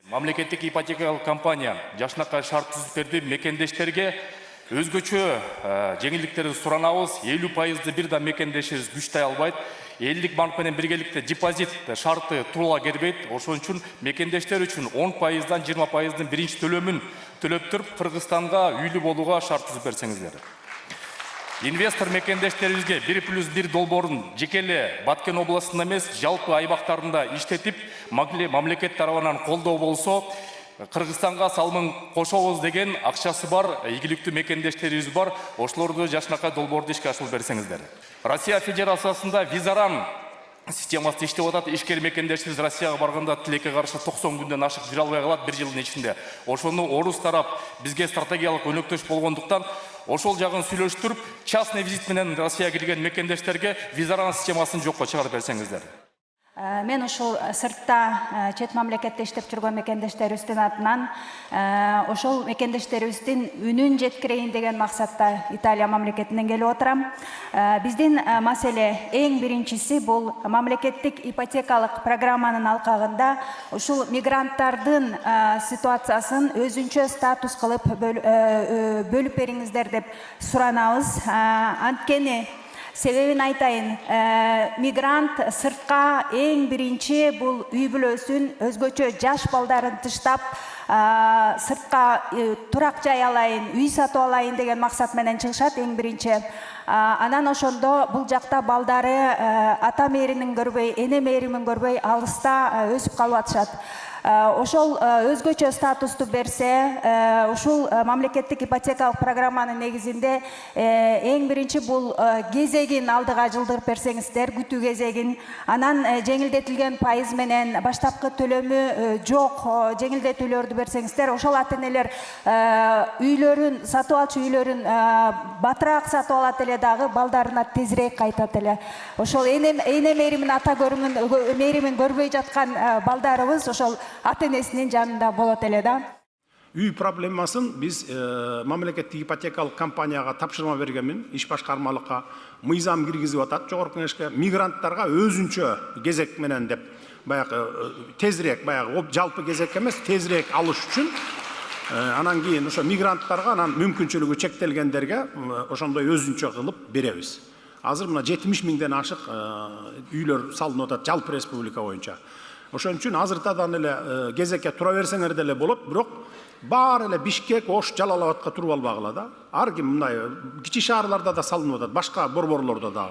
Мамлекеттик ипотекалык компания жашнакай шарт түзүп берди, мекендештерге өзгөчө жеңилдиктерди суранабыз. 50% бир да мекендешибиз күчтэй албайт. Элдик банк менен биргеликте депозит шарты турула келбейт. Ошон үчүн мекендештер үчүн 10%дан 20%дын биринчи төлөмүн төлөп туруп Кыргызстанга үйлүү болууга шарт түзүп берсеңиздер. Инвестор мекендештерибизге 1+1 долбоорун жекеле Баткен областында эмес, жалпы айбактарында иштетип, мамлекет тарабынан колдоо болсо, Кыргызстанга салымын кошобуз деген акчасы бар, ийгиликтүү мекендештерибиз бар. Ошолорду жашнакай долбоорду ишке ашырып берсеңиздер. Россия Федерациясында визаран системасы иштеп атат. Ишкер мекендешибиз Россияга барганда тилекке каршы 90 күндөн ашык жүрө албай калат, 1 жылдын ичинде. Ошону орус тарап бизге стратегиялык өнөктөш болгондуктан ошол жагын сүйлөштүрүп, частный визит менен Россияга кирген мекендештерге визаран системасын жокко чыгарып берсеңиздер. Мен ушул сыртта чет мамлекетте иштеп жүргөн мекендештерибиздин атынан ошол мекендештерибиздин үнүн жеткирейин деген максатта Италия мамлекетинен келип отурам. Биздин маселе эң биринчиси бул мамлекеттик ипотекалык программанын алкагында ушул мигранттардын ситуациясын өзүнчө статус кылып бөлүп бериңиздер деп суранабыз. Анткени себебин айтайын, мигрант сыртка эң биринчи бул үй бүлөсүн, өзгөчө жаш балдарын тыштап, сыртка турак жай алайын, үй сатып алайын деген максат менен чыгышат эң биринчи. Анан ошондо бул жакта балдары ата мээринин көрбөй, эне мээринин көрбөй алыста өсүп калып атышат. Ошол өзгөчө статусту берсе, ушул мамлекеттик ипотекалык программанын негизинде эң биринчи бул кезегин алдыга жылдырып берсеңиздер, күтүү кезегин, анан жеңилдетилген пайыз менен баштапкы төлөмү жок жеңилдетүүлөрдү берсеңиздер, ошол ата-энелер үйлөрүн, сатып алчу үйлөрүн батыраак сатып алат эле дагы, балдарына тезирээк кайтат эле. Ошол эне мээринин ата мээринин көрбөй жаткан балдарыбыз ошол ата-энесинин жанында болот эле да. Үй проблемасын биз мамлекеттик ипотекалык компанияга тапшырма бергенмин, иш башкармалыкка мыйзам киргизип атат, жогорку кеңешке мигранттарга өзүнчө кезек менен деп, баягы тезирээк, баягы жалпы кезек эмес, тезирээк алыш үчүн анан кийин ошо мигранттарга анан мүмкүнчүлүгү чектелгендерге ошондой өзүнчө кылып беребиз. Азыр мына 70 миңден ашык үйлөр салынып атат жалпы республика боюнча. Ошон үчүн азыртадан эле кезекке тура берсеңер деле болот, бирок баары эле Бишкек, Ош, Жалал Абадка туруп албагыла да. Ар ким мындай кичи шаарларда да салынып атат, башка борборлордо да.